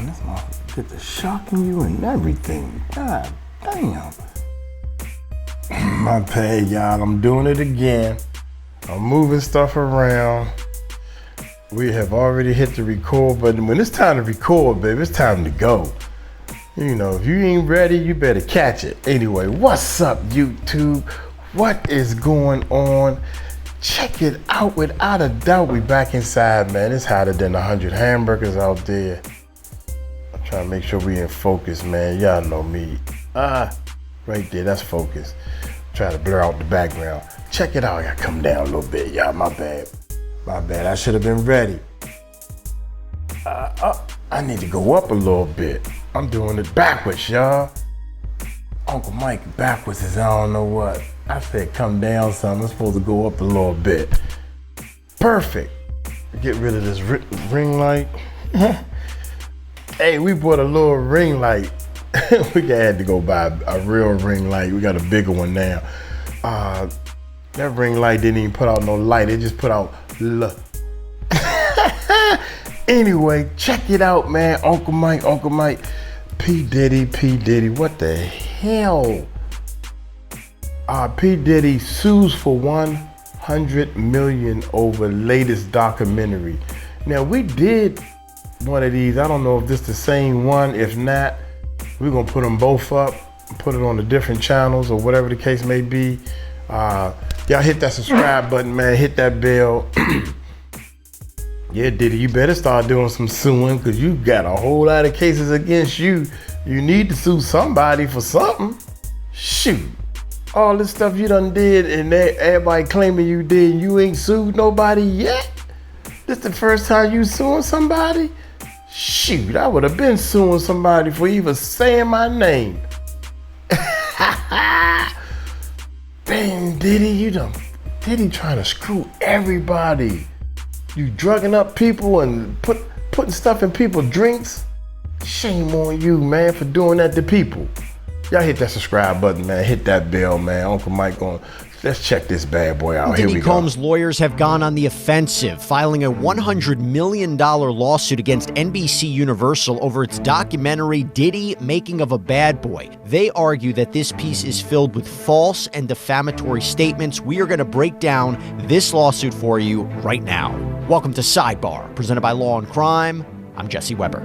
damn, this motherfucker get to shocking you and everything. God damn. My bad, y'all. I'm doing it again. I'm moving stuff around. We have already hit the record button. When it's time to record, baby, it's time to go. You know, if you ain't ready, you better catch it. Anyway, what's up, YouTube? What is going on? Check it out. Without a doubt, we back inside, man. It's hotter than 100 hamburgers out there. I'm trying to make sure we in focus, man. Y'all know me. Right there, that's focus. Try to blur out the background. Check it out. I gotta come down a little bit, y'all. My bad. My bad. I should have been ready. I need to go up a little bit. I'm doing it backwards, y'all. Uncle Mike backwards is I don't know what. I said come down some. I'm supposed to go up a little bit. Perfect. Get rid of this ring light. Hey, we bought a little ring light. We had to go buy a real ring light. We got a bigger one now. That ring light didn't even put out no light. It just put out Anyway, check it out, man. Uncle Mike, P. Diddy, what the hell? P. Diddy sues for $100 million over latest documentary. Now, we did one of these. I don't know if this is the same one. If not, we're gonna put them both up, put it on the different channels or whatever the case may be. Y'all hit that subscribe button, man. Hit that bell. Yeah, Diddy, you better start doing some suing because you got a whole lot of cases against you. You need to sue somebody for something. Shoot. All this stuff you done did and everybody claiming you did and you ain't sued nobody yet? This the first time you suing somebody? Shoot, I would have been suing somebody for even saying my name. Damn, Diddy, Diddy trying to screw everybody. You drugging up people and putting stuff in people's drinks. Shame on you, man, for doing that to people. Y'all hit that subscribe button, man. Hit that bell, man. Uncle Mike let's check this bad boy out. Here we go. Diddy Combs' lawyers have gone on the offensive, filing a $100 million lawsuit against NBC Universal over its documentary Diddy, Making of a Bad Boy. They argue that this piece is filled with false and defamatory statements. We are going to break down this lawsuit for you right now. Welcome to Sidebar, presented by Law and Crime. I'm Jesse Weber.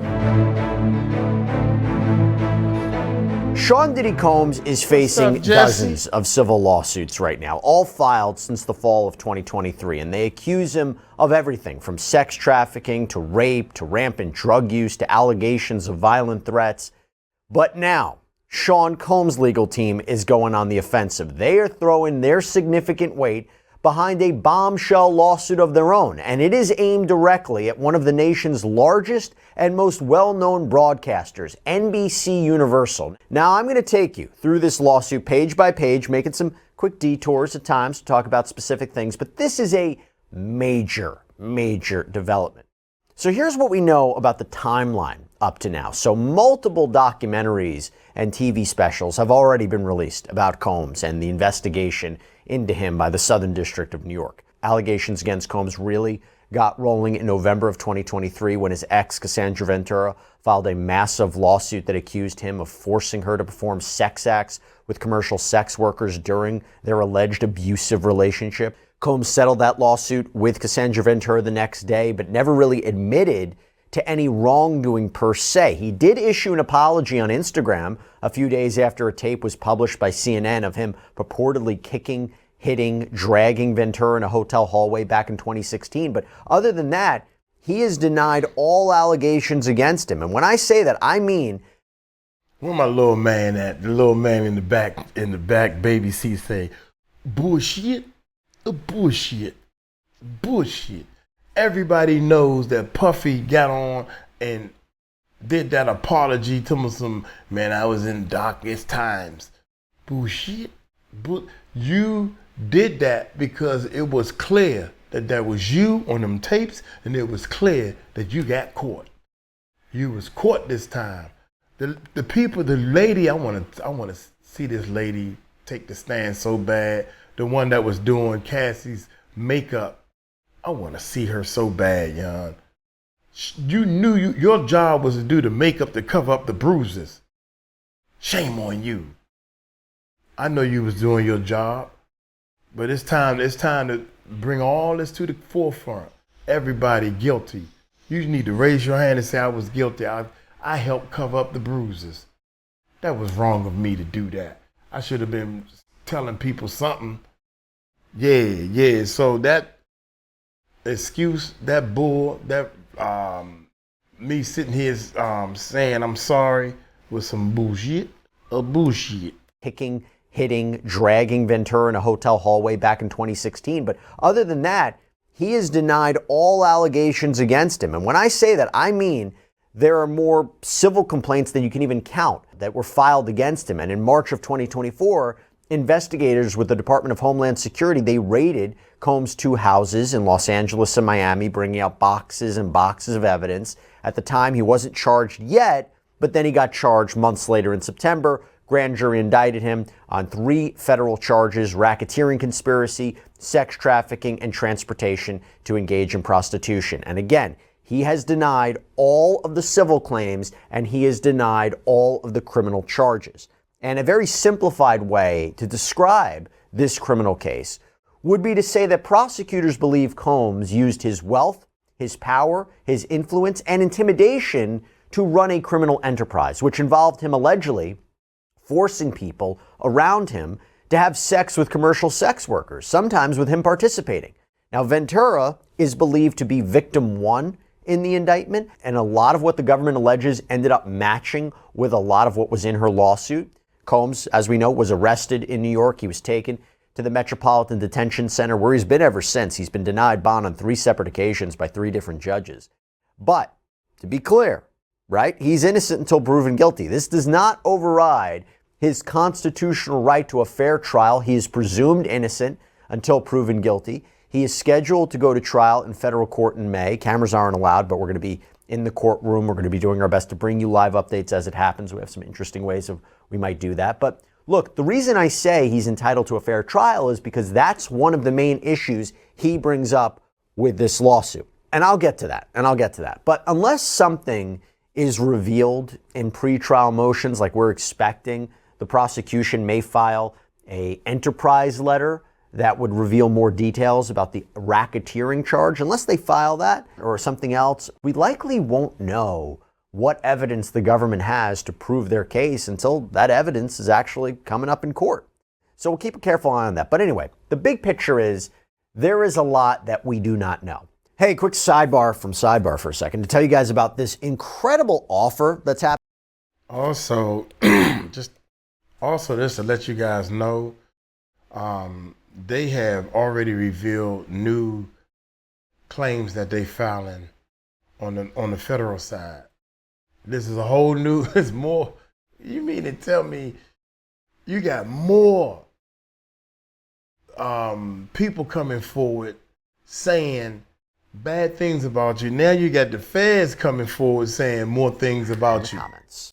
Sean Diddy Combs is facing dozens of civil lawsuits right now, all filed since the fall of 2023, and they accuse him of everything from sex trafficking to rape to rampant drug use to allegations of violent threats. But now, Sean Combs' legal team is going on the offensive. They are throwing their significant weight behind a bombshell lawsuit of their own, and it is aimed directly at one of the nation's largest and most well-known broadcasters, NBC Universal. Now, I'm going to take you through this lawsuit page by page, making some quick detours at times to talk about specific things, but this is a major development. So here's what we know about the timeline up to now. So multiple documentaries and TV specials have already been released about Combs and the investigation into him by the Southern District of New York. Allegations against Combs really got rolling in November of 2023 when his ex, Cassandra Ventura, filed a massive lawsuit that accused him of forcing her to perform sex acts with commercial sex workers during their alleged abusive relationship. Combs settled that lawsuit with Cassandra Ventura the next day, but never really admitted to any wrongdoing per se. He did issue an apology on Instagram a few days after a tape was published by CNN of him purportedly kicking, hitting, dragging Ventura in a hotel hallway back in 2016. But other than that, he has denied all allegations against him. And when I say that, I mean... Where my little man at? The little man in the back baby seat say, bullshit, bullshit. Everybody knows that Puffy got on and did that apology to me man, I was in darkest times. Bullshit. You did that because it was clear that was you on them tapes, and it was clear that you got caught. You was caught this time. The people, the lady, I want to see this lady take the stand so bad. The one that was doing Cassie's makeup. I want to see her so bad, young. You knew your job was to do the makeup to cover up the bruises. Shame on you. I know you was doing your job, but it's time to bring all this to the forefront. Everybody guilty. You need to raise your hand and say, I was guilty. I helped cover up the bruises. That was wrong of me to do that. I should have been telling people something. Yeah. So that excuse, that bull, that me sitting here saying I'm sorry was some bullshit. Kicking, hitting, dragging Ventura in a hotel hallway back in 2016. But other than that, he has denied all allegations against him. And when I say that, I mean there are more civil complaints than you can even count that were filed against him. And in March of 2024, investigators with the Department of Homeland Security, they raided Combs' 2 houses in Los Angeles and Miami, bringing out boxes and boxes of evidence. At the time, he wasn't charged yet, but then he got charged months later in September. Grand jury indicted him on 3 federal charges: racketeering conspiracy, sex trafficking, and transportation to engage in prostitution. And again, he has denied all of the civil claims and he has denied all of the criminal charges. And a very simplified way to describe this criminal case would be to say that prosecutors believe Combs used his wealth, his power, his influence, and intimidation to run a criminal enterprise, which involved him allegedly forcing people around him to have sex with commercial sex workers, sometimes with him participating. Now, Ventura is believed to be victim 1 in the indictment, and a lot of what the government alleges ended up matching with a lot of what was in her lawsuit. Combs, as we know, was arrested in New York. He was taken to the Metropolitan Detention Center, where he's been ever since. He's been denied bond on 3 separate occasions by 3 different judges. But to be clear, right, he's innocent until proven guilty. This does not override his constitutional right to a fair trial. He is presumed innocent until proven guilty. He is scheduled to go to trial in federal court in May. Cameras aren't allowed, but we're going to be in the courtroom. We're going to be doing our best to bring you live updates as it happens. We have some interesting ways of we might do that. But look, the reason I say he's entitled to a fair trial is because that's one of the main issues he brings up with this lawsuit. And I'll get to that. But unless something is revealed in pretrial motions like we're expecting, the prosecution may file an enterprise letter that would reveal more details about the racketeering charge. Unless they file that or something else, we likely won't know what evidence the government has to prove their case until that evidence is actually coming up in court. So we'll keep a careful eye on that. But anyway, the big picture is there is a lot that we do not know. Hey, quick sidebar from Sidebar for a second to tell you guys about this incredible offer that's happening. Also, just to let you guys know, they have already revealed new claims that they filing on the federal side. This is a whole new, it's more, you mean to tell me you got more people coming forward saying bad things about you. Now you got the feds coming forward saying more things about you. Comments.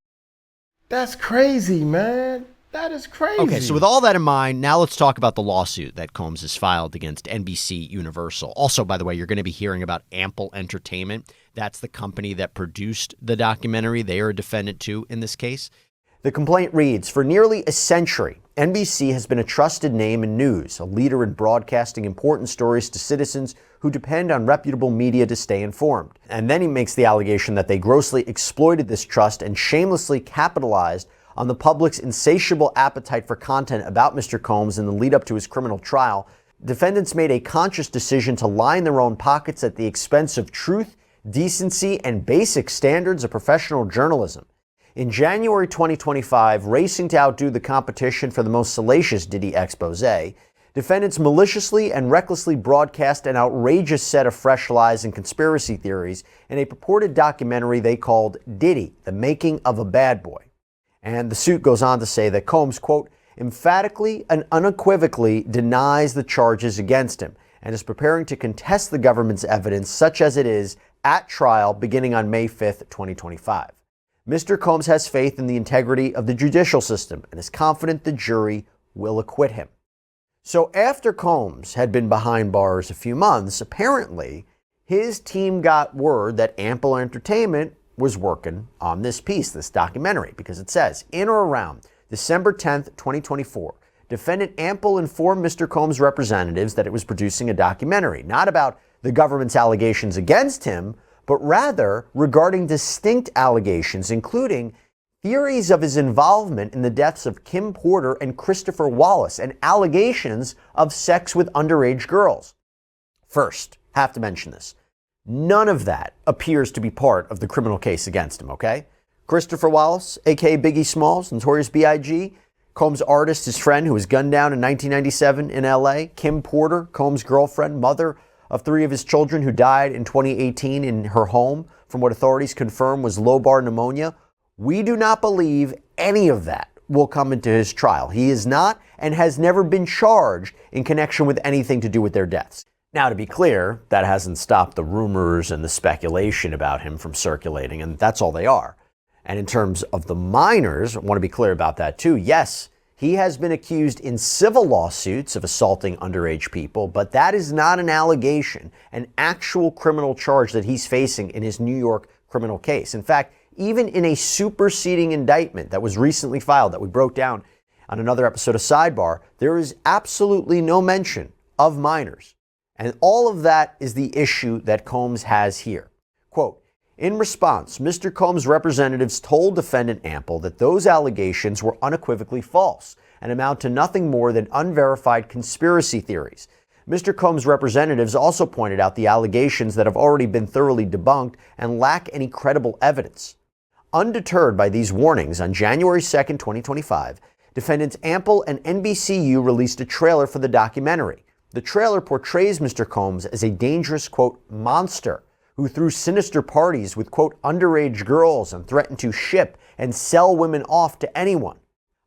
That's crazy, man. That is crazy. Okay, so with all that in mind, now let's talk about the lawsuit that Combs has filed against NBC Universal. Also, by the way, you're going to be hearing about Ample Entertainment. That's the company that produced the documentary. They are a defendant, too, in this case. The complaint reads, for nearly a century, NBC has been a trusted name in news, a leader in broadcasting important stories to citizens who depend on reputable media to stay informed. And then he makes the allegation that they grossly exploited this trust and shamelessly capitalized on the public's insatiable appetite for content about Mr. Combs in the lead up to his criminal trial. Defendants made a conscious decision to line their own pockets at the expense of truth, decency, and basic standards of professional journalism. In January 2025, racing to outdo the competition for the most salacious Diddy expose, defendants maliciously and recklessly broadcast an outrageous set of fresh lies and conspiracy theories in a purported documentary they called Diddy, The Making of a Bad Boy. And the suit goes on to say that Combs, quote, emphatically and unequivocally denies the charges against him and is preparing to contest the government's evidence, such as it is, at trial beginning on May 5th, 2025. Mr. Combs has faith in the integrity of the judicial system and is confident the jury will acquit him. So after Combs had been behind bars a few months, apparently his team got word that Ample Entertainment was working on this piece, this documentary, because it says, in or around December 10th, 2024, defendant Ample informed Mr. Combs' representatives that it was producing a documentary, not about the government's allegations against him, but rather regarding distinct allegations, including theories of his involvement in the deaths of Kim Porter and Christopher Wallace, and allegations of sex with underage girls. First, have to mention this. None of that appears to be part of the criminal case against him, okay? Christopher Wallace, a.k.a. Biggie Smalls, Notorious B.I.G., Combs' artist, his friend who was gunned down in 1997 in L.A., Kim Porter, Combs' girlfriend, mother of 3 of his children who died in 2018 in her home from what authorities confirm was lobar pneumonia. We do not believe any of that will come into his trial. He is not and has never been charged in connection with anything to do with their deaths. Now, to be clear, that hasn't stopped the rumors and the speculation about him from circulating, and that's all they are. And in terms of the minors, I want to be clear about that too. Yes, he has been accused in civil lawsuits of assaulting underage people, but that is not an allegation, an actual criminal charge that he's facing in his New York criminal case. In fact, even in a superseding indictment that was recently filed that we broke down on another episode of Sidebar, there is absolutely no mention of minors. And all of that is the issue that Combs has here. Quote, in response, Mr. Combs' representatives told defendant Ample that those allegations were unequivocally false and amount to nothing more than unverified conspiracy theories. Mr. Combs' representatives also pointed out the allegations that have already been thoroughly debunked and lack any credible evidence. Undeterred by these warnings, on January 2nd, 2025, defendants Ample and NBCU released a trailer for the documentary. The trailer portrays Mr. Combs as a dangerous, quote, monster who threw sinister parties with, quote, underage girls and threatened to ship and sell women off to anyone.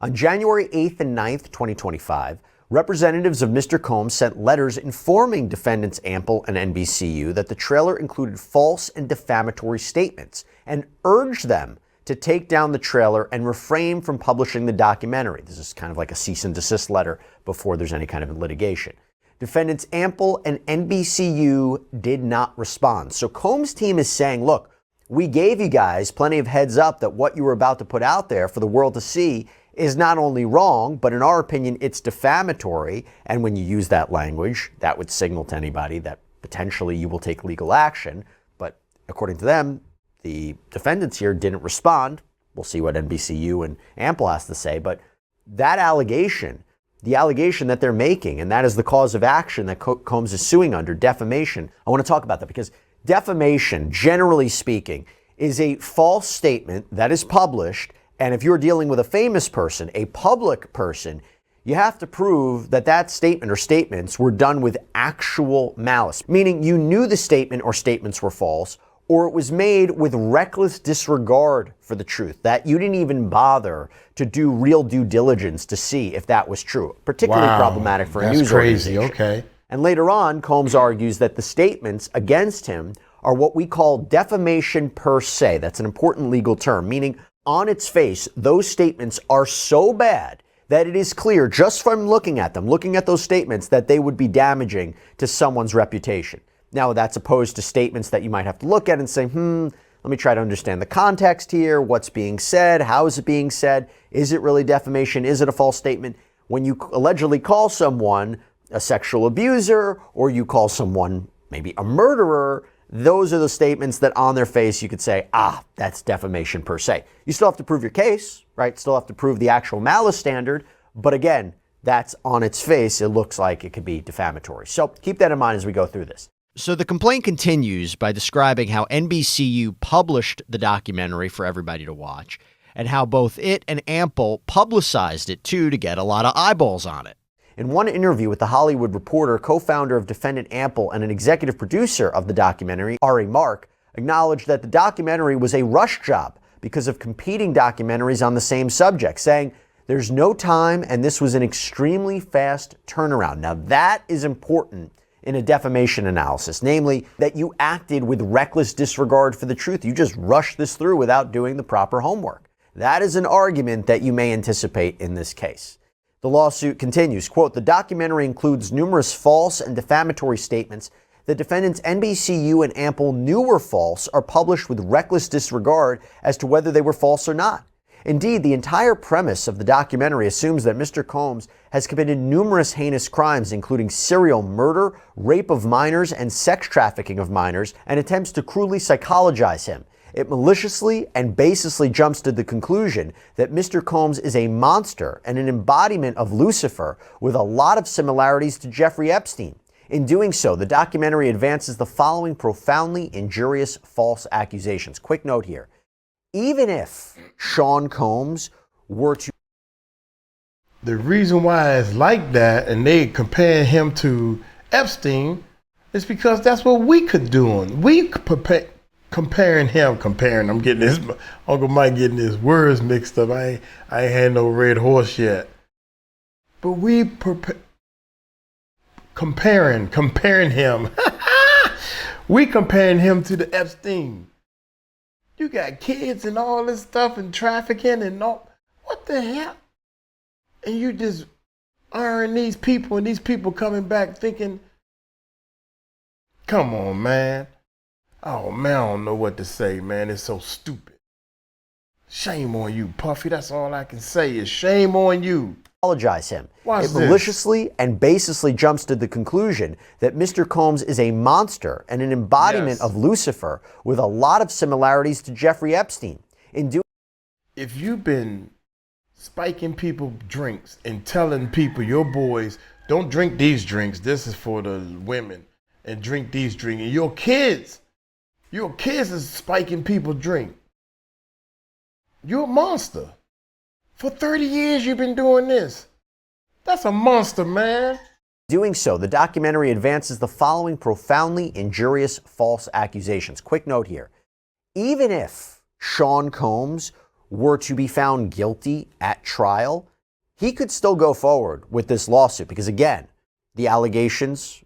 On January 8th and 9th, 2025, representatives of Mr. Combs sent letters informing defendants Ample and NBCU that the trailer included false and defamatory statements and urged them to take down the trailer and refrain from publishing the documentary. This is kind of like a cease and desist letter before there's any kind of litigation. Defendants Ample and NBCU did not respond. So Combs' team is saying, look, we gave you guys plenty of heads up that what you were about to put out there for the world to see is not only wrong, but in our opinion, it's defamatory. And when you use that language, that would signal to anybody that potentially you will take legal action. But according to them, the defendants here didn't respond. We'll see what NBCU and Ample has to say. But that allegation, the allegation that they're making, and that is the cause of action that Combs is suing under, defamation. I want to talk about that because defamation, generally speaking, is a false statement that is published. And if you're dealing with a famous person, a public person, you have to prove that that statement or statements were done with actual malice, meaning you knew the statement or statements were false, or it was made with reckless disregard for the truth, that you didn't even bother to do real due diligence to see if that was true. Particularly problematic for a news organization. Okay. And later on, Combs argues that the statements against him are what we call defamation per se. That's an important legal term, meaning on its face, those statements are so bad that it is clear just from looking at them, looking at those statements, that they would be damaging to someone's reputation. Now, that's opposed to statements that you might have to look at and say, let me try to understand the context here, what's being said, how is it being said, is it really defamation, is it a false statement? When you allegedly call someone a sexual abuser, or you call someone maybe a murderer, those are the statements that on their face you could say, that's defamation per se. You still have to prove your case, right? Still have to prove the actual malice standard. But again, that's on its face. It looks like it could be defamatory. So keep that in mind as we go through this. So the complaint continues by describing how NBCU published the documentary for everybody to watch and how both it and Ample publicized it too to get a lot of eyeballs on it. In one interview with The Hollywood Reporter, co-founder of Defendant Ample and an executive producer of the documentary, 𝗟𝗜𝗡𝗞𝗦, acknowledged that the documentary was a rush job because of competing documentaries on the same subject, saying, there's no time and this was an extremely fast turnaround. Now that is important in a defamation analysis, namely that you acted with reckless disregard for the truth. You just rushed this through without doing the proper homework. That is an argument that you may anticipate in this case. The lawsuit continues, quote, the documentary includes numerous false and defamatory statements The defendants NBCU and Ample knew were false are published with reckless disregard as to whether they were false or not. Indeed, the entire premise of the documentary assumes that Mr. Combs has committed numerous heinous crimes, including serial murder, rape of minors, and sex trafficking of minors, and attempts to cruelly psychologize him. It maliciously and baselessly jumps to the conclusion that Mr. Combs is a monster and an embodiment of Lucifer with a lot of similarities to Jeffrey Epstein. In doing so, the documentary advances the following profoundly injurious false accusations. Quick note here. Even if Sean Combs were to... The reason why it's like that and they compare him to Epstein is because that's what we could do. I'm getting this, Uncle Mike getting his words mixed up. I ain't had no red horse yet. But we comparing him. We comparing him to the Epstein. You got kids and all this stuff and trafficking and all. What the hell? And you just iron these people and these people coming back thinking, come on, man. Oh, man, I don't know what to say, man. It's so stupid. Shame on you, Puffy. That's all I can say is shame on you. Apologize him. Watch it maliciously and baselessly jumps to the conclusion that Mr. Combs is a monster and an embodiment of Lucifer with a lot of similarities to Jeffrey Epstein. If you've been spiking people drinks and telling people, your boys, don't drink these drinks, this is for the women, and drink these drinks, and your kids is spiking people drink. You're a monster. For 30 years you've been doing this. That's a monster, man. Doing so, the documentary advances the following profoundly injurious false accusations. Quick note here. Even if Sean Combs were to be found guilty at trial, he could still go forward with this lawsuit because, again, the allegations,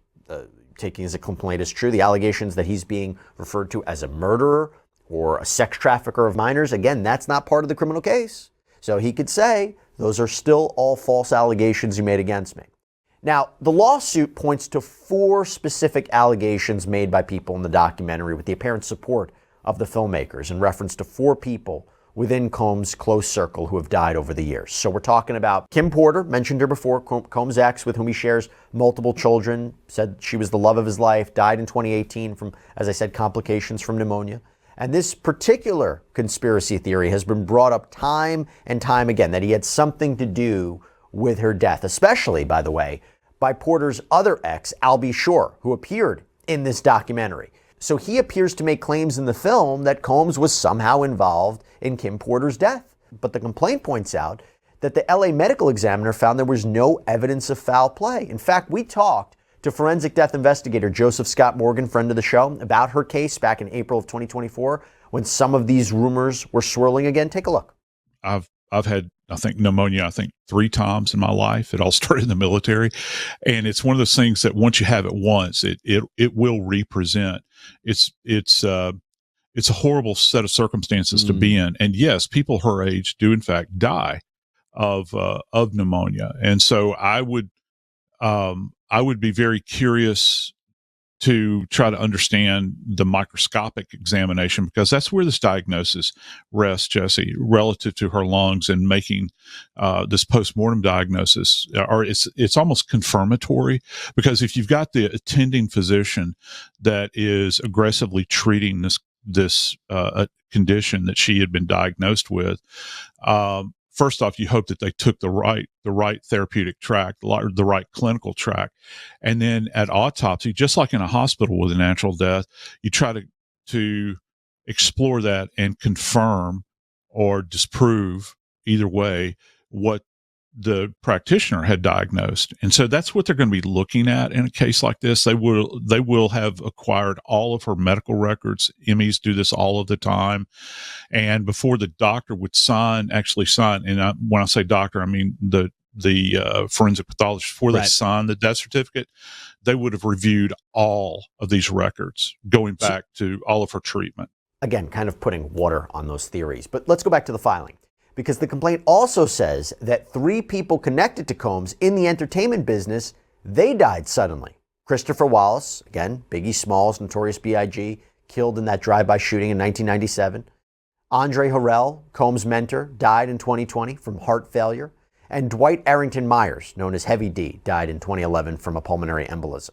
taking as a complaint as true, the allegations that he's being referred to as a murderer or a sex trafficker of minors, again, that's not part of the criminal case. So he could say, those are still all false allegations you made against me. Now, the lawsuit points to 4 specific allegations made by people in the documentary with the apparent support of the filmmakers in reference to 4 people within Combs' close circle who have died over the years. So we're talking about Kim Porter, mentioned her before, Combs' ex with whom he shares multiple children, said she was the love of his life, died in 2018 from, as I said, complications from pneumonia. And this particular conspiracy theory has been brought up time and time again, that he had something to do with her death, especially, by the way, by Porter's other ex, Albie Shore, who appeared in this documentary. So he appears to make claims in the film that Combs was somehow involved in Kim Porter's death. But the complaint points out that the LA medical examiner found there was no evidence of foul play. In fact, we talked to forensic death investigator Joseph Scott Morgan, friend of the show, about her case back in April of 2024 when some of these rumors were swirling again. Take a look. I've had, I think, pneumonia, 3 times in my life. It all started in the military. And it's one of those things that once you have it once, it will represent. It's a horrible set of circumstances to be in. And yes, people her age do in fact die of pneumonia. And so I would be very curious to try to understand the microscopic examination, because that's where this diagnosis rests, Jesse, relative to her lungs, and making this postmortem diagnosis, or it's almost confirmatory, because if you've got the attending physician that is aggressively treating this condition that she had been diagnosed with, first off, you hope that they took the right therapeutic track, the right clinical track. And then at autopsy, just like in a hospital with a natural death, you try to explore that and confirm or disprove, either way, what the practitioner had diagnosed. And so that's what they're going to be looking at in a case like this. They will have acquired all of her medical records. MEs do this all of the time. And before the doctor would actually sign, and when I say doctor, I mean the forensic pathologist, before they sign the death certificate, they would have reviewed all of these records going back to all of her treatment. Again, kind of putting water on those theories. But let's go back to the filing, because the complaint also says that 3 people connected to Combs in the entertainment business, they died suddenly, Christopher Wallace, again, Biggie Smalls, Notorious B.I.G., killed in that drive-by shooting in 1997. Andre Harrell, Combs' mentor, died in 2020 from heart failure. And Dwight Arrington Myers, known as Heavy D, died in 2011 from a pulmonary embolism.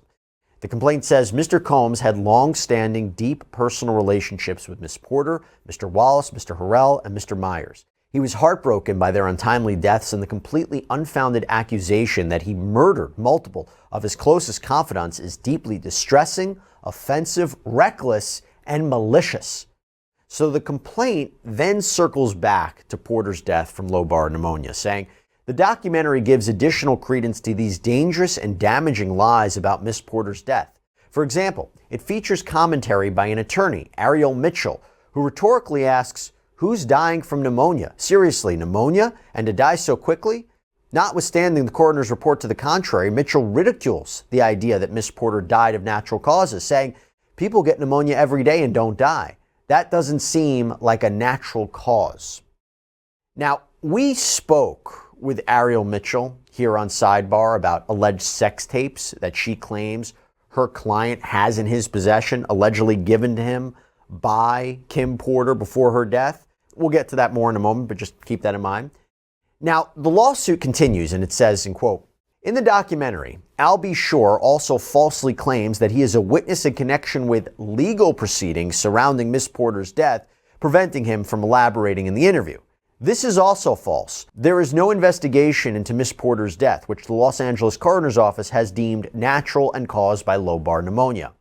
The complaint says Mr. Combs had long-standing, deep personal relationships with Ms. Porter, Mr. Wallace, Mr. Harrell, and Mr. Myers. He was heartbroken by their untimely deaths and the completely unfounded accusation that he murdered multiple of his closest confidants is deeply distressing, offensive, reckless, and malicious. So the complaint then circles back to Porter's death from lobar pneumonia, saying, the documentary gives additional credence to these dangerous and damaging lies about Miss Porter's death. For example, it features commentary by an attorney, Ariel Mitchell, who rhetorically asks, who's dying from pneumonia? Seriously, pneumonia? And to die so quickly? Notwithstanding the coroner's report to the contrary, Mitchell ridicules the idea that Miss Porter died of natural causes, saying, people get pneumonia every day and don't die. That doesn't seem like a natural cause. Now, we spoke with Ariel Mitchell here on Sidebar about alleged sex tapes that she claims her client has in his possession, allegedly given to him by Kim Porter before her death. We'll get to that more in a moment, but just keep that in mind. Now, the lawsuit continues, and it says, in quote, in the documentary, Albie Shore also falsely claims that he is a witness in connection with legal proceedings surrounding Miss Porter's death, preventing him from elaborating in the interview. This is also false. There is no investigation into Miss Porter's death, which the Los Angeles Coroner's Office has deemed natural and caused by lobar pneumonia.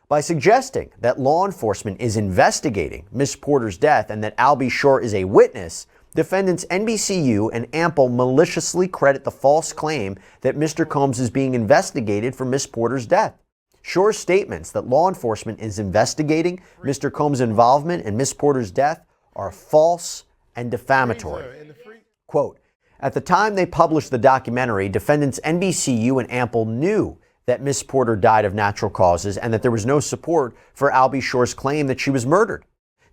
By suggesting that law enforcement is investigating Miss Porter's death and that Albie Shore is a witness, defendants NBCU and Ample maliciously credit the false claim that Mr. Combs is being investigated for Miss Porter's death. Shore's statements that law enforcement is investigating Mr. Combs' involvement in Miss Porter's death are false and defamatory. Quote, at the time they published the documentary, defendants NBCU and Ample knew that Miss Porter died of natural causes and that there was no support for Albie Shore's claim that she was murdered.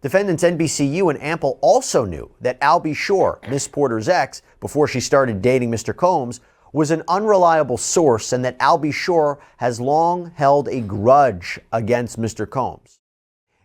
Defendants NBCU and Ample also knew that Albie Shore, Miss Porter's ex, before she started dating Mr. Combs, was an unreliable source and that Albie Shore has long held a grudge against Mr. Combs.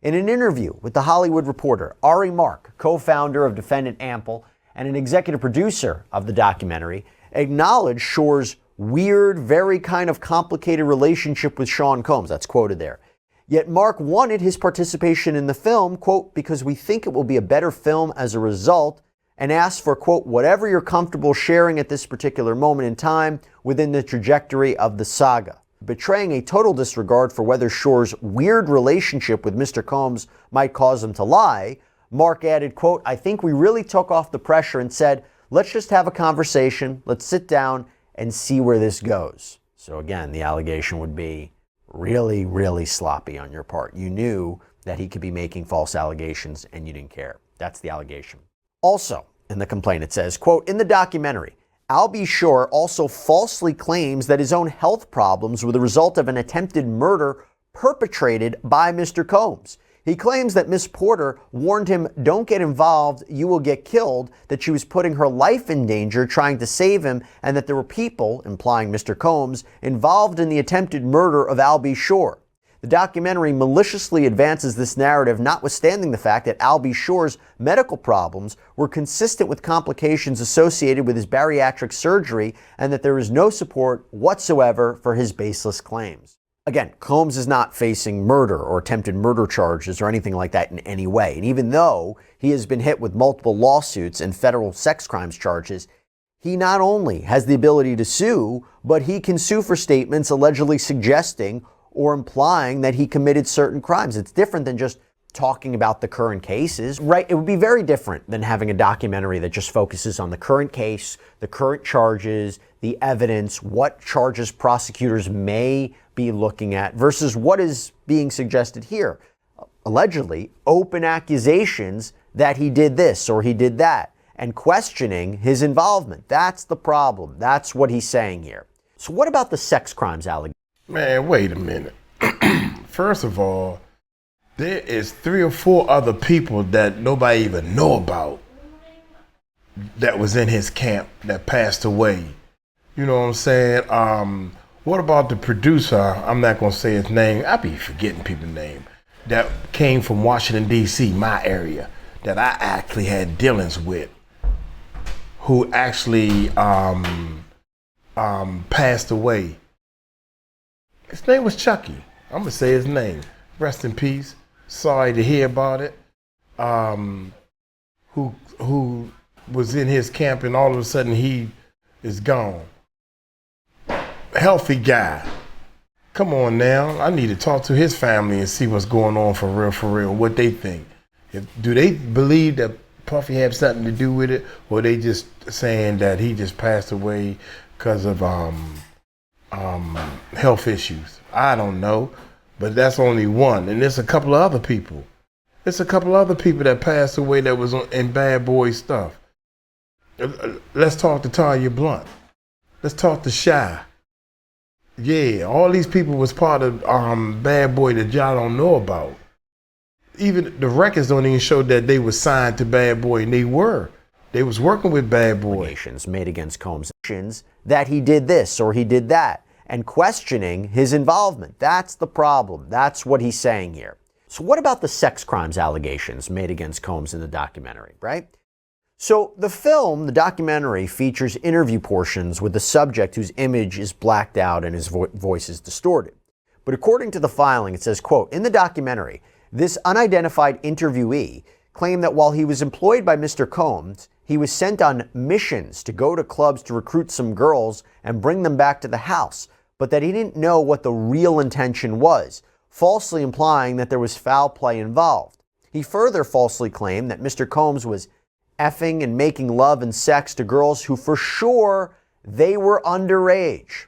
In an interview with The Hollywood Reporter, Ari Mark, co-founder of Defendant Ample and an executive producer of the documentary, acknowledged Shore's weird, very kind of complicated relationship with Sean Combs. That's quoted there. Yet Mark wanted his participation in the film, quote, because we think it will be a better film as a result, and asked for, quote, whatever you're comfortable sharing at this particular moment in time within the trajectory of the saga. Betraying a total disregard for whether Shore's weird relationship with Mr. Combs might cause him to lie, Mark added, quote, I think we really took off the pressure and said, let's just have a conversation, let's sit down and see where this goes. So again, the allegation would be really, really sloppy on your part. You knew that he could be making false allegations and you didn't care. That's the allegation. Also, in the complaint it says, quote, in the documentary, Albie Shore also falsely claims that his own health problems were the result of an attempted murder perpetrated by Mr. Combs. He claims that Miss Porter warned him, don't get involved, you will get killed, that she was putting her life in danger trying to save him, and that there were people, implying Mr. Combs, involved in the attempted murder of Albie Shore. The documentary maliciously advances this narrative, notwithstanding the fact that Albie Shore's medical problems were consistent with complications associated with his bariatric surgery and that there is no support whatsoever for his baseless claims. Again, Combs is not facing murder or attempted murder charges or anything like that in any way. And even though he has been hit with multiple lawsuits and federal sex crimes charges, he not only has the ability to sue, but he can sue for statements allegedly suggesting or implying that he committed certain crimes. It's different than just talking about the current cases, right? It would be very different than having a documentary that just focuses on the current case, the current charges, the evidence, what charges prosecutors may be looking at versus what is being suggested here. Allegedly, open accusations that he did this or he did that and questioning his involvement. That's the problem. That's what he's saying here. So what about the sex crimes allegation? Man, wait a minute. First of all, there is 3 or 4 other people that nobody even know about that was in his camp that passed away. You know what I'm saying? What about the producer? I'm not gonna say his name. I be forgetting people's name. That came from Washington D.C., my area, that I actually had dealings with, who actually passed away. His name was Chucky. I'm gonna say his name. Rest in peace. Sorry to hear about it. Who was in his camp and all of a sudden he is gone. Healthy guy. Come on now. I need to talk to his family and see what's going on for real, what they think. Do they believe that Puffy had something to do with it, or they just saying that he just passed away because of health issues? I don't know, but that's only one, and there's a couple of other people. There's a couple other people that passed away that was in Bad Boy stuff. Let's talk to 𝗟𝗢𝗡𝗞𝗦. Let's talk to Shy. Yeah, all these people was part of Bad Boy that y'all don't know about. Even the records don't even show that they were signed to Bad Boy, and they were. They was working with Bad Boy. Allegations made against Combs that he did this or he did that, and questioning his involvement. That's the problem. That's what he's saying here. So what about the sex crimes allegations made against Combs in the documentary, right? So the film, the documentary, features interview portions with the subject whose image is blacked out and his voice is distorted. But according to the filing, it says, quote, in the documentary, this unidentified interviewee claimed that while he was employed by Mr. Combs, he was sent on missions to go to clubs to recruit some girls and bring them back to the house, but that he didn't know what the real intention was, falsely implying that there was foul play involved. He further falsely claimed that Mr. Combs was effing and making love and sex to girls who for sure they were underage.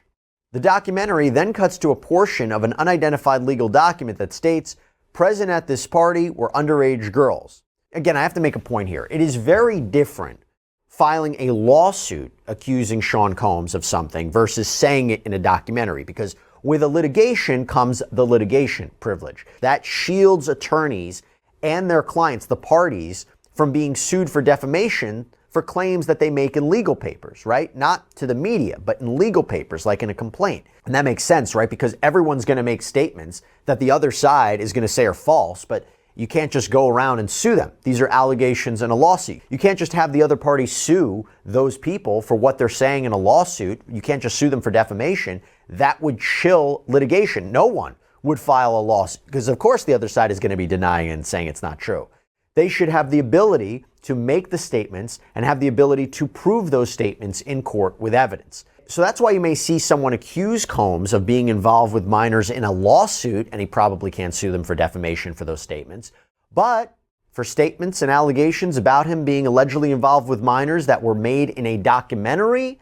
The documentary then cuts to a portion of an unidentified legal document that states, present at this party were underage girls. Again, I have to make a point here. It is very different filing a lawsuit accusing Sean Combs of something versus saying it in a documentary, because with a litigation comes the litigation privilege. That shields attorneys and their clients, the parties, from being sued for defamation for claims that they make in legal papers, right? Not to the media, but in legal papers, like in a complaint. And that makes sense, right? Because everyone's going to make statements that the other side is going to say are false, but you can't just go around and sue them. These are allegations in a lawsuit. You can't just have the other party sue those people for what they're saying in a lawsuit. You can't just sue them for defamation. That would chill litigation. No one would file a lawsuit because, of course, the other side is going to be denying it and saying it's not true. They should have the ability to make the statements and have the ability to prove those statements in court with evidence. So that's why you may see someone accuse Combs of being involved with minors in a lawsuit, and he probably can't sue them for defamation for those statements. But for statements and allegations about him being allegedly involved with minors that were made in a documentary,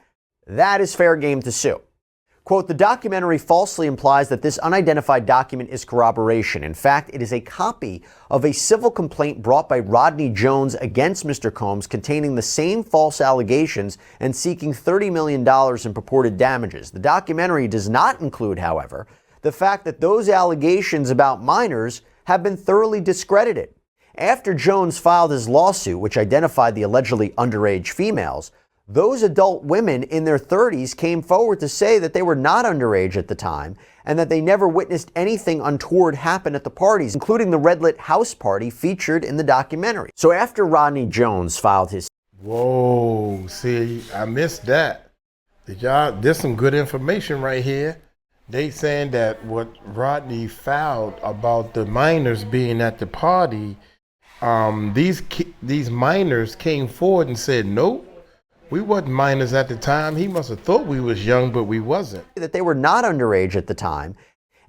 that is fair game to sue. Quote, the documentary falsely implies that this unidentified document is corroboration. In fact, it is a copy of a civil complaint brought by Rodney Jones against Mr. Combs containing the same false allegations and seeking $30 million in purported damages. The documentary does not include, however, the fact that those allegations about minors have been thoroughly discredited. After Jones filed his lawsuit, which identified the allegedly underage females, those adult women in their 30s came forward to say that they were not underage at the time and that they never witnessed anything untoward happen at the parties, including the red-lit house party featured in the documentary. So after Rodney Jones filed his... Whoa, see, I missed that. There's some good information right here. They saying that what Rodney filed about the minors being at the party, these minors came forward and said, nope. We wasn't minors at the time. He must have thought we was young, but we wasn't. That they were not underage at the time.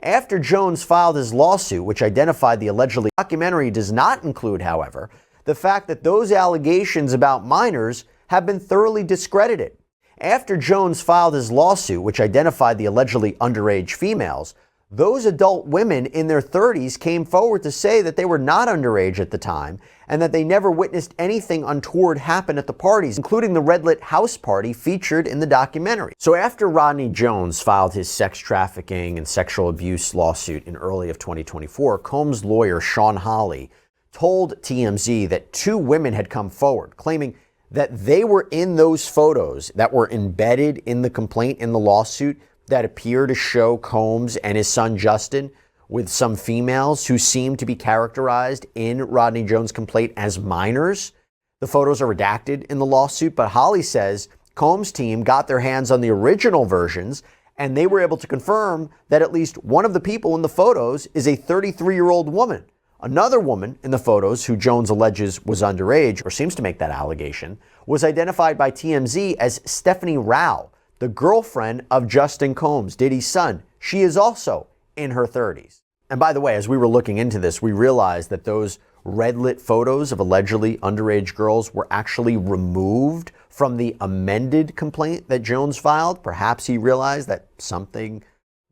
After Jones filed his lawsuit, which identified the allegedly... documentary does not include, however, the fact that those allegations about minors have been thoroughly discredited. After Jones filed his lawsuit, which identified the allegedly underage females, those adult women in their 30s came forward to say that they were not underage at the time and that they never witnessed anything untoward happen at the parties, including the red-lit house party featured in the documentary. So after Rodney Jones filed his sex trafficking and sexual abuse lawsuit in early of 2024, Combs' lawyer, Sean Hawley, told TMZ that 2 women had come forward, claiming that they were in those photos that were embedded in the complaint in the lawsuit that appear to show Combs and his son Justin with some females who seem to be characterized in Rodney Jones' complaint as minors. The photos are redacted in the lawsuit, but Holly says Combs' team got their hands on the original versions, and they were able to confirm that at least one of the people in the photos is a 33-year-old woman. Another woman in the photos, who Jones alleges was underage, or seems to make that allegation, was identified by TMZ as Stephanie Rao, the girlfriend of Justin Combs, Diddy's son. She is also in her 30s. And by the way, as we were looking into this, we realized that those red-lit photos of allegedly underage girls were actually removed from the amended complaint that Jones filed. Perhaps he realized that something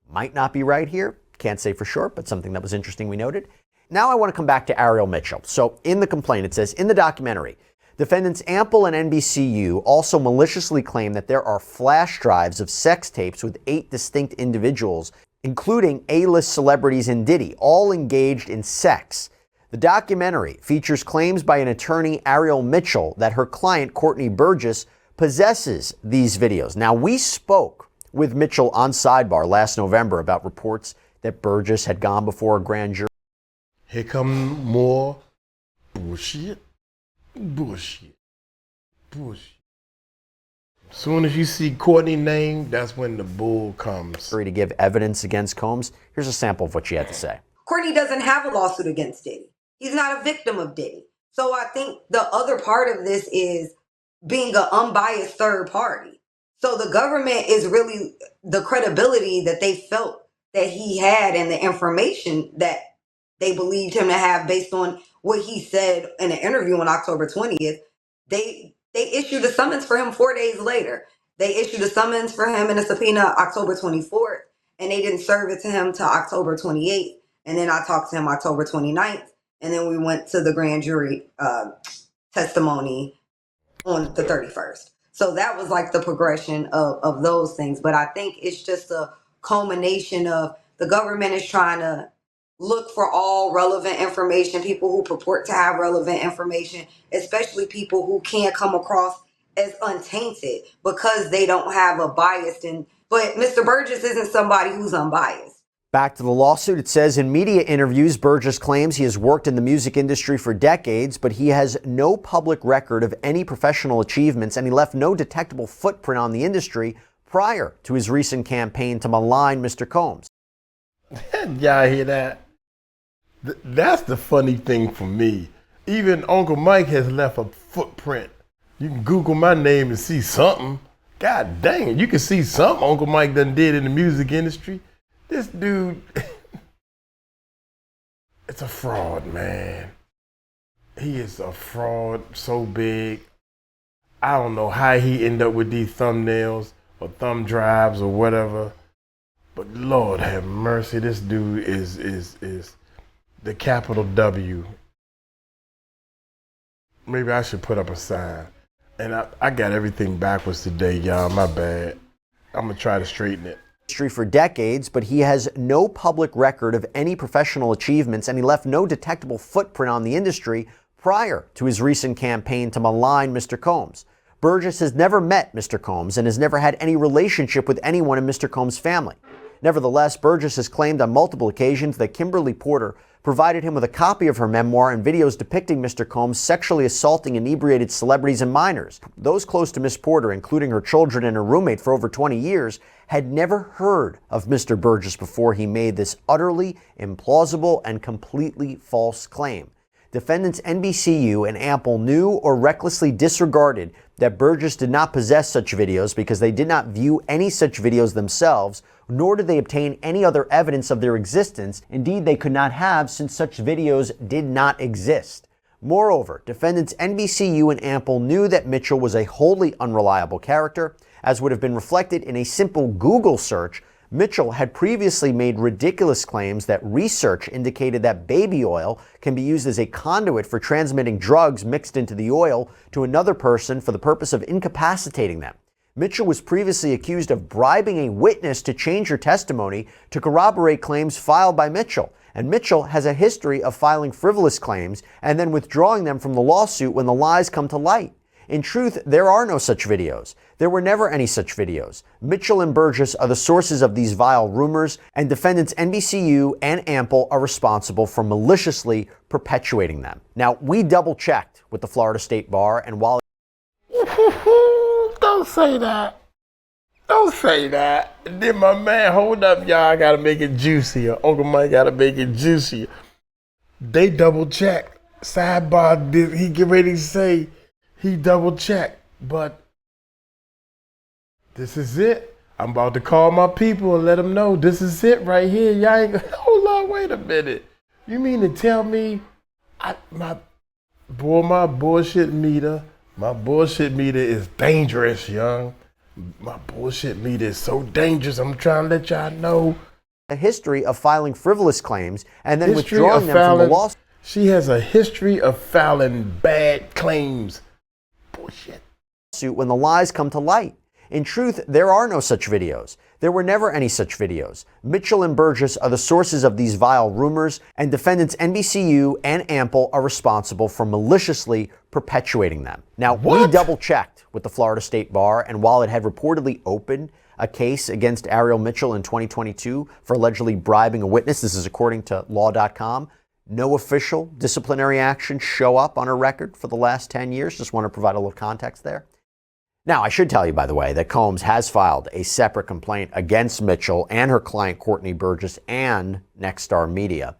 might not be right here. Can't say for sure, but something that was interesting we noted. Now I want to come back to 𝗟𝗡𝗡𝗞𝗦 Mitchell. So in the complaint, it says, in the documentary, defendants 𝗟𝗡𝗡𝗞𝗦 and NBCU also maliciously claim that there are flash drives of sex tapes with 8 distinct individuals, including A-list celebrities and Diddy, all engaged in sex. The documentary features claims by an attorney, 𝗟𝗡𝗡𝗞𝗦 Mitchell, that her client, 𝗗𝗢𝗡 Burgess, possesses these videos. Now, we spoke with Mitchell on Sidebar last November about reports that Burgess had gone before a grand jury. Here come more bullshit. Bullshit. Bullshit. Soon as you see Courtney's name, that's when the bull comes. To give evidence against Combs. Here's a sample of what she had to say. Courtney doesn't have a lawsuit against Diddy. He's not a victim of Diddy. So I think the other part of this is being an unbiased third party. So the government is really the credibility that they felt that he had and the information that they believed him to have based on what he said in an interview on October 20th. They issued a summons for him 4 days later. They issued a summons for him and a subpoena October 24th, and they didn't serve it to him till October 28th. And then I talked to him October 29th, and then we went to the grand jury testimony on the 31st. So that was like the progression of those things. But I think it's just a culmination of the government is trying to look for all relevant information, people who purport to have relevant information, especially people who can't come across as untainted because they don't have a bias. But Mr. Burgess isn't somebody who's unbiased. Back to the lawsuit, it says in media interviews, Burgess claims he has worked in the music industry for decades, but he has no public record of any professional achievements, and he left no detectable footprint on the industry prior to his recent campaign to malign Mr. Combs. Y'all hear that? That's the funny thing for me. Even Uncle Mike has left a footprint. You can Google my name and see something. God dang it, you can see something Uncle Mike done did in the music industry. This dude, it's a fraud, man. He is a fraud so big. I don't know how he ended up with these thumbnails or thumb drives or whatever. But Lord have mercy, this dude is the capital W. Maybe I should put up a sign. And I got everything backwards today, y'all. My bad. I'm gonna try to straighten it. For decades, but he has no public record of any professional achievements, and he left no detectable footprint on the industry prior to his recent campaign to malign Mr. Combs. Burgess has never met Mr. Combs and has never had any relationship with anyone in Mr. Combs' family. Nevertheless, Burgess has claimed on multiple occasions that Kimberly Porter provided him with a copy of her memoir and videos depicting Mr. Combs sexually assaulting inebriated celebrities and minors. Those close to Miss Porter, including her children and her roommate for over 20 years, had never heard of Mr. Burgess before he made this utterly implausible and completely false claim. Defendants NBCU and Ample knew or recklessly disregarded that Burgess did not possess such videos because they did not view any such videos themselves, nor did they obtain any other evidence of their existence. Indeed, they could not have, since such videos did not exist. Moreover, defendants NBCU and Ample knew that Mitchell was a wholly unreliable character, as would have been reflected in a simple Google search. Mitchell had previously made ridiculous claims that research indicated that baby oil can be used as a conduit for transmitting drugs mixed into the oil to another person for the purpose of incapacitating them. Mitchell was previously accused of bribing a witness to change her testimony to corroborate claims filed by Mitchell. And Mitchell has a history of filing frivolous claims and then withdrawing them from the lawsuit when the lies come to light. In truth, there are no such videos. There were never any such videos. Mitchell and Burgess are the sources of these vile rumors, and defendants NBCU and Ample are responsible for maliciously perpetuating them. Now, we double-checked with the Florida State Bar, and while Don't say that. Don't say that. And then my man, hold up, y'all. I gotta make it juicier. Uncle Mike gotta make it juicier. They double checked. Sidebar, he get ready to say he double checked. But this is it. I'm about to call my people and let them know this is it right here. Y'all ain't gonna, hold on, wait a minute. You mean to tell me my bullshit meter is dangerous, young. My bullshit meter is so dangerous. I'm trying to let y'all know. a history of filing frivolous claims and then withdrawing them from the lawsuit. She has a history of filing bad claims. Bullshit. When the lies come to light. In truth, there are no such videos. There were never any such videos. Mitchell and Burgess are the sources of these vile rumors, and defendants NBCU and Ample are responsible for maliciously perpetuating them. Now, we double-checked with the Florida State Bar, and while it had reportedly opened a case against Ariel Mitchell in 2022 for allegedly bribing a witness, this is according to law.com, no official disciplinary actions show up on her record for the last 10 years. Just want to provide a little context there. Now, I should tell you, by the way, that Combs has filed a separate complaint against Mitchell and her client, Courtney Burgess, and Nexstar Media.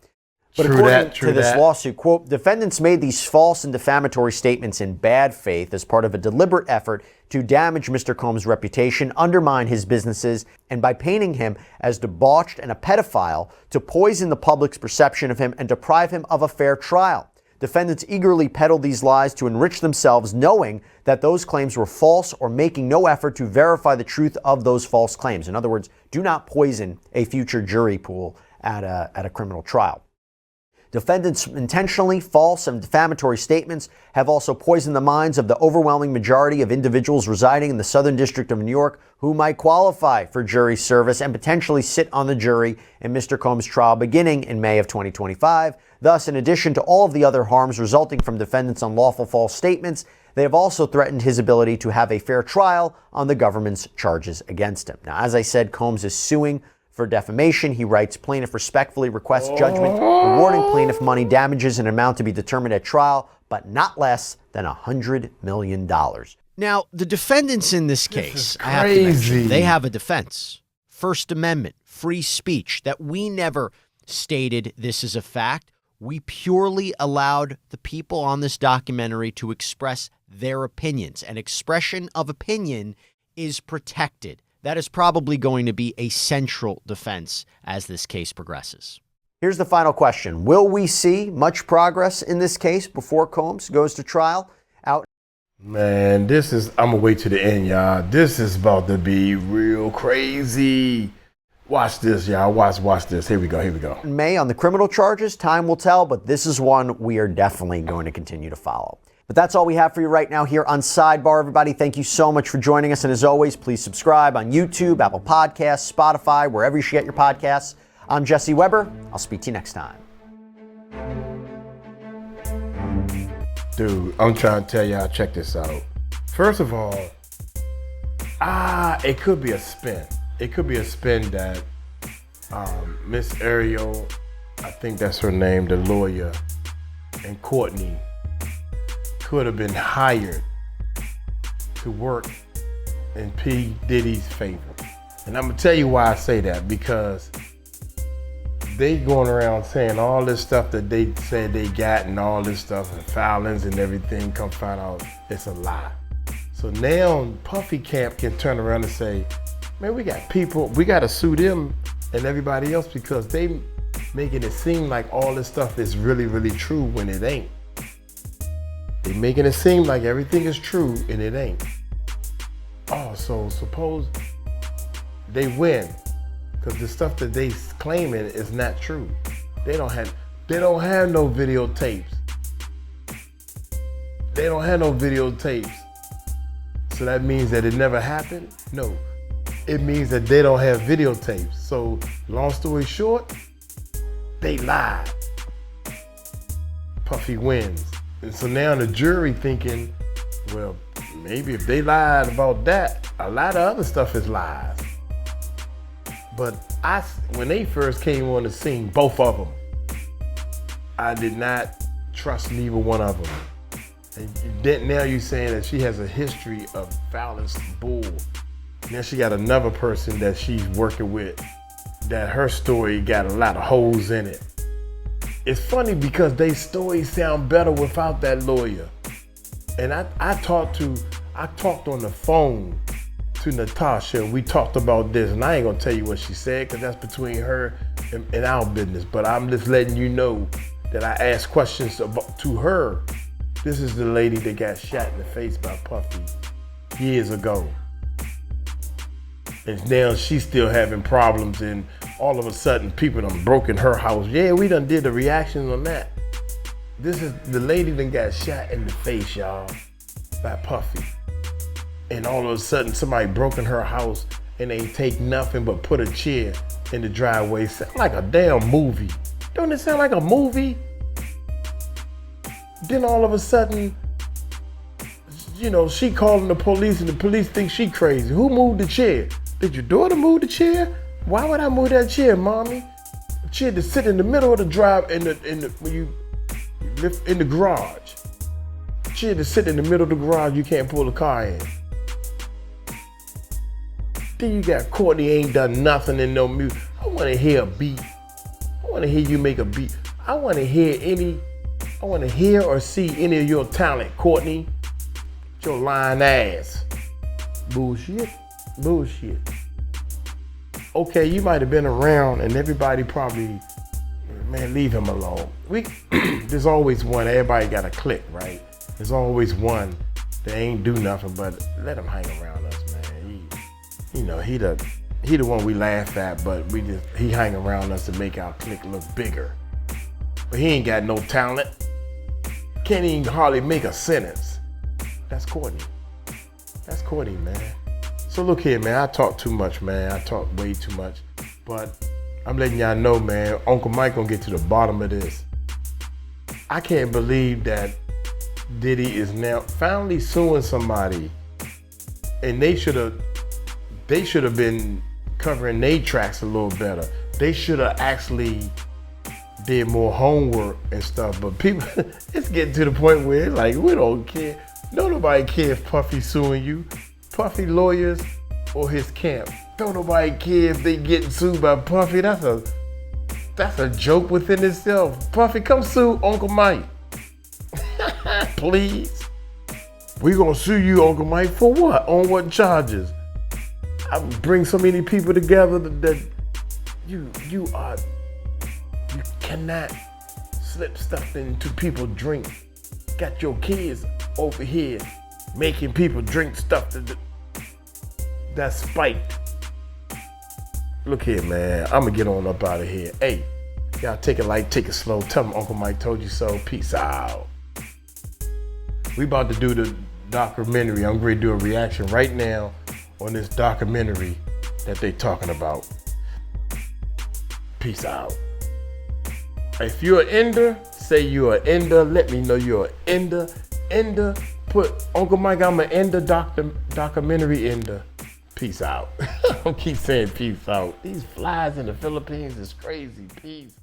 But according to this lawsuit, quote, defendants made these false and defamatory statements in bad faith as part of a deliberate effort to damage Mr. Combs' reputation, undermine his businesses, and by painting him as debauched and a pedophile, to poison the public's perception of him and deprive him of a fair trial. Defendants eagerly peddled these lies to enrich themselves, knowing that those claims were false or making no effort to verify the truth of those false claims. In other words, do not poison a future jury pool at a criminal trial. Defendants' intentionally false and defamatory statements have also poisoned the minds of the overwhelming majority of individuals residing in the Southern District of New York who might qualify for jury service and potentially sit on the jury in Mr. Combs' trial beginning in May of 2025. Thus, in addition to all of the other harms resulting from defendants' unlawful false statements, they have also threatened his ability to have a fair trial on the government's charges against him. Now, as I said, Combs is suing for defamation. He writes, plaintiff respectfully requests judgment awarding plaintiff money damages in an amount to be determined at trial, but not less than $100 million. Now, the defendants in this case, I have to mention, they have a defense. First Amendment, free speech, that we never stated this is a fact. We purely allowed the people on this documentary to express their opinions. And expression of opinion is protected. That is probably going to be a central defense as this case progresses. Here's the final question. Will we see much progress in this case before Combs goes to trial? Man, I'm going to wait to the end, y'all. This is about to be real crazy. Watch this, y'all. Watch this. Here we go. In May on the criminal charges, time will tell, but this is one we are definitely going to continue to follow. But that's all we have for you right now here on Sidebar, everybody. Thank you so much for joining us. And as always, please subscribe on YouTube, Apple Podcasts, Spotify, wherever you should get your podcasts. I'm Jesse Weber. I'll speak to you next time. Dude, I'm trying to tell y'all, check this out. First of all, it could be a spin. It could be a spin that Miss Ariel, I think that's her name, the lawyer, and Courtney could have been hired to work in P. Diddy's favor. And I'm gonna tell you why I say that, because they going around saying all this stuff that they said they got and all this stuff and filings and everything, come find out it's a lie. So now Puffy Camp can turn around and say, man, we got people, we gotta sue them and everybody else because they making it seem like all this stuff is really, really true when it ain't. They making it seem like everything is true and it ain't. Oh, so suppose they win because the stuff that they claiming is not true. They don't have no videotapes. They don't have no videotapes. So that means that it never happened? No. It means that they don't have videotapes. So long story short, they lied. Puffy wins. And so now the jury thinking, well, maybe if they lied about that, a lot of other stuff is lies. But when they first came on the scene, both of them, I did not trust neither one of them. And then now you're saying that she has a history of violence, bull. Now she got another person that she's working with, that her story got a lot of holes in it. It's funny because they stories sound better without that lawyer. And I talked on the phone to Natasha, and we talked about this, and I ain't gonna tell you what she said because that's between her and our business, but I'm just letting you know that I asked questions to her. This is the lady that got shot in the face by Puffy years ago. And now she's still having problems, and all of a sudden people done broken her house. Yeah, we done did the reactions on that. This is the lady that got shot in the face, y'all, by Puffy. And all of a sudden somebody broke in her house and they take nothing but put a chair in the driveway. Sound like a damn movie. Don't it sound like a movie? Then all of a sudden, you know, she calling the police and the police think she crazy. Who moved the chair? Did your daughter move the chair? Why would I move that chair, mommy? The chair to sit in the middle of the drive when you lift in the garage. The chair to sit in the middle of the garage, you can't pull the car in. Then you got Courtney ain't done nothing in no music. I wanna hear a beat. I wanna hear you make a beat. I wanna hear or see any of your talent, Courtney. Your lying ass. Bullshit. Okay, you might have been around and everybody probably, man, leave him alone. There's always one, everybody got a clique, right? There's always one that ain't do nothing, but let him hang around us, man. He the one we laugh at, but he hang around us to make our clique look bigger. But he ain't got no talent. Can't even hardly make a sentence. That's Courtney. That's Courtney, man. So look here, man, I talk too much, man. I talk way too much. But I'm letting y'all know, man, Uncle Mike gonna get to the bottom of this. I can't believe that Diddy is now finally suing somebody. And they should have been covering their tracks a little better. They should have actually did more homework and stuff. But people, it's getting to the point where it's like, we don't care. Nobody cares if Puffy suing you. Puffy lawyers or his camp. Don't nobody care if they getting sued by Puffy. That's a joke within itself. Puffy, come sue Uncle Mike. Please. We gonna sue you, Uncle Mike, for what? On what charges? I bring so many people together that you cannot slip stuff into people's drinks. Got your kids over here making people drink stuff that's spiked. Look here, man. I'm gonna get on up out of here. Hey, y'all take it light, take it slow. Tell them Uncle Mike told you so. Peace out. We about to do the documentary. I'm going to do a reaction right now on this documentary that they talking about. Peace out. If you're an ender, say you're an ender. Let me know you're an ender. Ender. Put Uncle Mike, I'm an ender documentary ender. Peace out. I don't keep saying peace out. These flies in the Philippines is crazy. Peace.